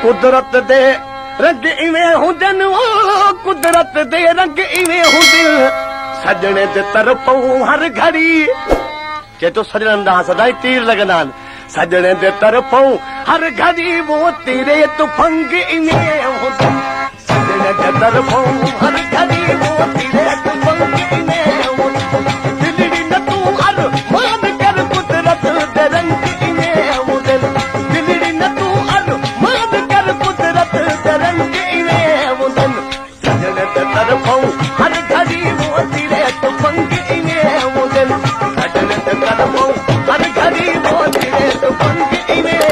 कुदरत दे रंग इवें हुंदन कुदरत दे रंग इवें हुंदन सजने दे तरफों हर घड़ी के तो सजनन दा सदाई तीर लगनान सजने दे तरफों हर घड़ी वो तेरे तो फंग इवें हुंदन सजने दे तरफों हर घड़ी वो तेरे तो फंग इवें हुंदन दिलड़ी न तू हर मान कर कुदरत दे रंग इवें हुंदन दिलड़ी न तू हर मान कर कुदरत दे रंग इवें हुंदन सजने दे तरफों हर घड़ी वो तेरे तो फंग इवें हुंदन सजने दे तरफों हर घड़ी वो तेरे तो फंग इवें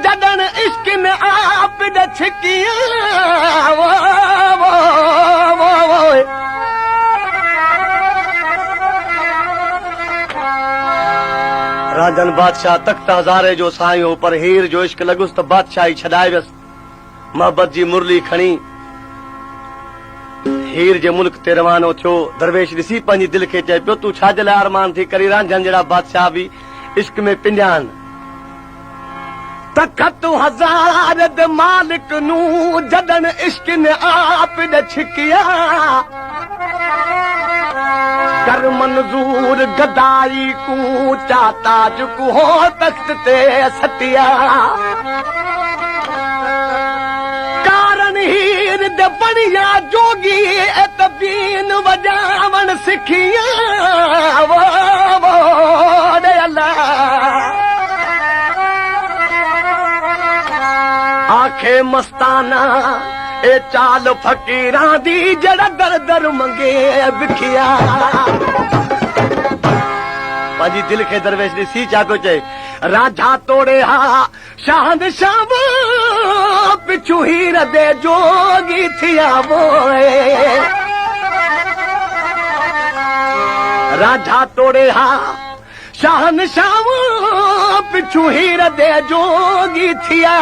जडन इश्क में आप छिकिया राजन बादशाह तख्त हज़ारे जो साईं पर हीर जो इश्क लगुस तो बादशाही छॾाए वियसि मोहब्बत जी मुरली खणी हीर जे मुल्क ते रवानो थियो दरवेश ॾिसी पंहिंजी दिलि खे चए पियो तूं छाजे लाइ अरमान थी करी रांझनि जहिड़ा बादशाह बि इश्क में पिंडिया आहिनि तख्त हज़ार दे मालिक नूं जडन इश्क ने आप छिकिया कर मंजूर गदाई को चाताज को हो तख्त ते सतिया कारण हीर दे बढ़िया जोगी एतबीन वजावन सिखिया वो दे अल्लाह आखे मस्ताना ए चाल फकीरां दी जड़ा दर दर मंगे बिखिया पाजी दिल के दरवेश ॾिसी छा पियो चए राजा तोड़े हा शाहन शाम पिछू हीर दे जोगी थिया बोए राजा तोड़े हा शाहन शाम पिछू हीर दे जोगी थिया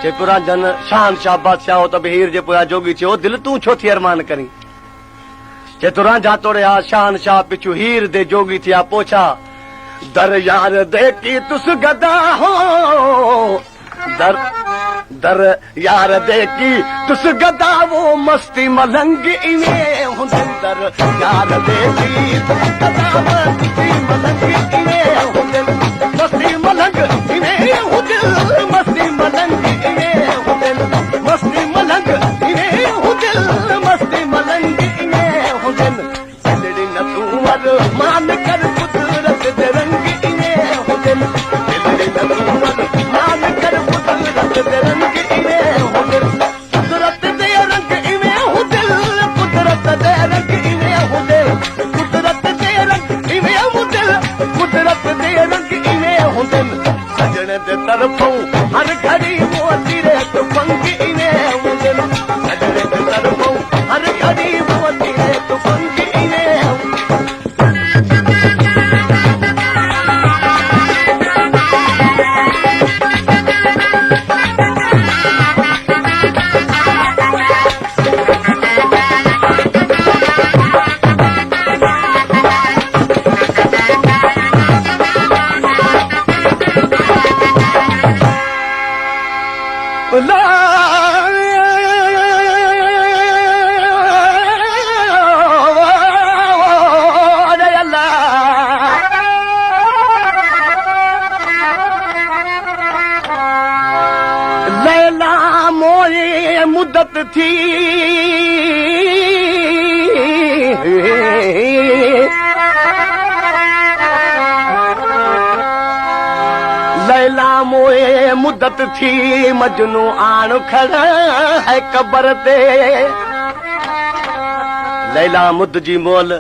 चेपुरा जन शान शाह बादशाह हो तब हीर जे पोया जोगी थियो दिल तू छो थी अरमान करी चेतुरा जा तोड़े आ शान शाह पिछू हीर दे जोगी थिया पोछा दर यार दे की तुस गदा हो दर दर यार दे की तुस गदा वो मस्ती मलंग इवें हुंदन दर यार दे की तुस गदा मस्ती मलंग इवें हुंदन मस्ती मलंग इवें हुंदन मस्ती मलंग मस्ती मलंग इवें हुंदन मस्ती मलंग इवें हुंदन दिलड़ी न तू अरमान कर कुदरत दे रंग इवें हुंदन दिलड़ी न तू अरमान कर कुदरत दे रंग इवें हुंदन कुदरत दे रंग इवें हुंदन कुदरत दे रंग इवें हुंदन कुदरत दे रंग इवें हुंदन कुदरत दे रंग इवें हुंदन सजण दे तरफों हर घड़ी वो तेरे तो पंग इवें हुंदन सजण दे तरफों हर घड़ी वो तेरे तो पंग इवें मुद्दत थी लैला मोए मुद्दत थी मजनू आण खड़ा है कबर ते लैला मुद जी मोल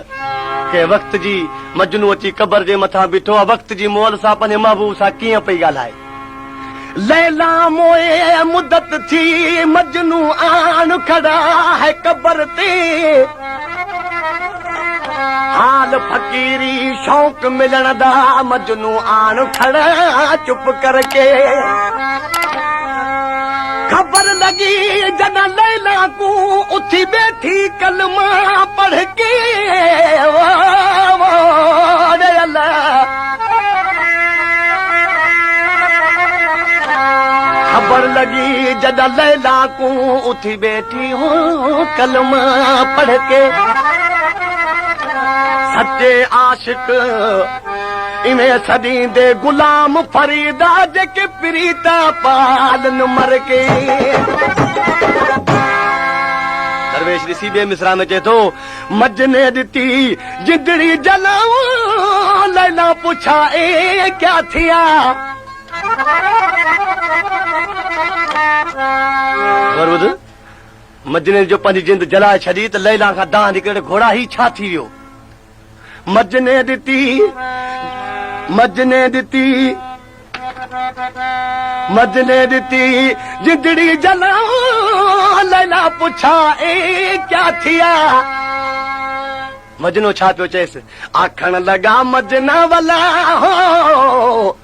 के वक्त जी मजनू अची कबर जे मथां बीठो आहे वक्त जी मोल सां पंहिंजे महबूब सां कीअं पई ॻाल्हाए लैला मोए मुद्दत थी मजनू आण खड़ा है कबर ते हाल फकीरी शौक मिलण दा मजनू आण खड़ा चुप करके खबर लगी जना लैला को उठी बैठी कलमा पढ़ के खबर लगी जदा लैला को उठी बैठी हो कलमा पढ़ के सच्चे आशिक इन्हें सदी दे गुलाम फरीदा जेके प्रीता पालन मर के दरवेश ऋषि बे मिसरा में चए थो मजने दी जिंदड़ी जलाओ लैला पुछा ए क्या थिया मजने जो पंहिंजी जिंद जलाए छॾी त लैला खां दाह निकिरे घोड़ा ही छा थी वियो मजने दी जिंदड़ी जलाओ लैला पुछा ए क्या थिया मजनो छा पियो चएसि आखण लगा मजना वाला हो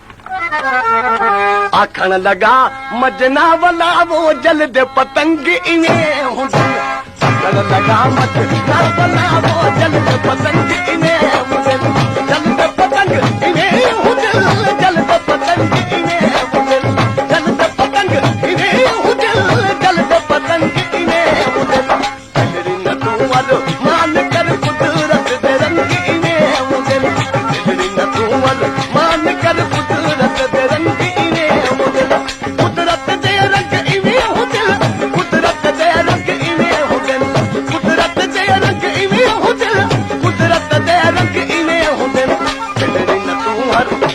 आखण लगा मजना वाला वो जल्द पतंग इन्हें आखण लगा मजना वाला वो जल्द पतंग इन्हें जल्द पतंग इन्हें जल्द पतंग इन्हें जल्द पतंग इन्हें जल्द पतंग इन्हें न तू मान कर कुदरत दे रंग इन्हें न तू मान कर कुदरत दे रंग इन्हें कुदरत दे रंग इन्हें कुदरत दे रंग इन्हें कुदरत दे रंग इन्हें कुदरत दे रंग इन्हें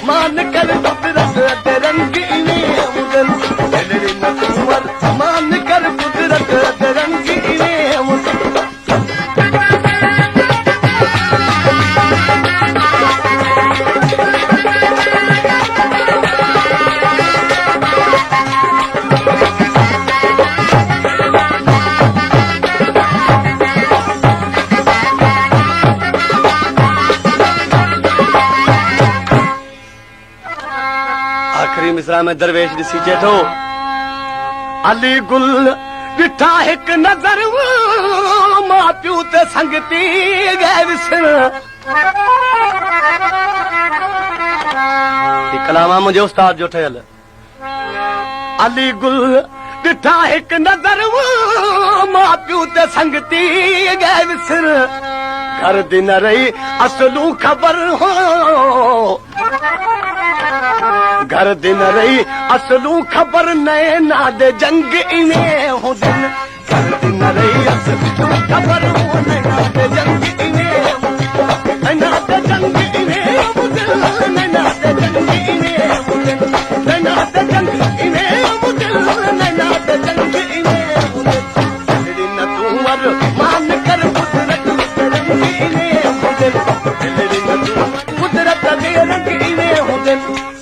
मान कर कुदरत दे रंग इन्हें मान कर कुदरत दे रंग इन्हें आखिरी मिसरा में दरवेश ॾिसी चए थो अली गुल ॾिठा हिकु नज़र मां पियो त संगती गए विसर कलाम मुंहिंजे उस्ताद जो ठहियल अली गुल ॾिठा हिकु नज़र मां पियो त संगती गए विसर घर दिन रही असलू ख़बर हो घर दिन रही असलू खबर नए नादे जंग इन्हें हुदन घर दिन रही असलू खबर नए नादे जंग इन्हें नादे जंग इन्हें हुदन नए नादे जंग इन्हें हुदन नए नादे जंग इन्हें हुदन नए नादे जंग इन्हें हुदन दिन तू वर मान कर कुदरत रंग इन्हें हुदन दिन तू कुदरत दे रंग इन्हें हुदन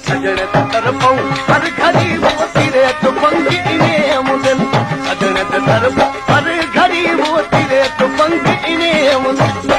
सजण तरफ़ों हर घड़ी वो तेरे तो पंग इन्हें मुदन सजण तरफ़ों हर घड़ी वो तेरे तो पंग इन्हें मुदन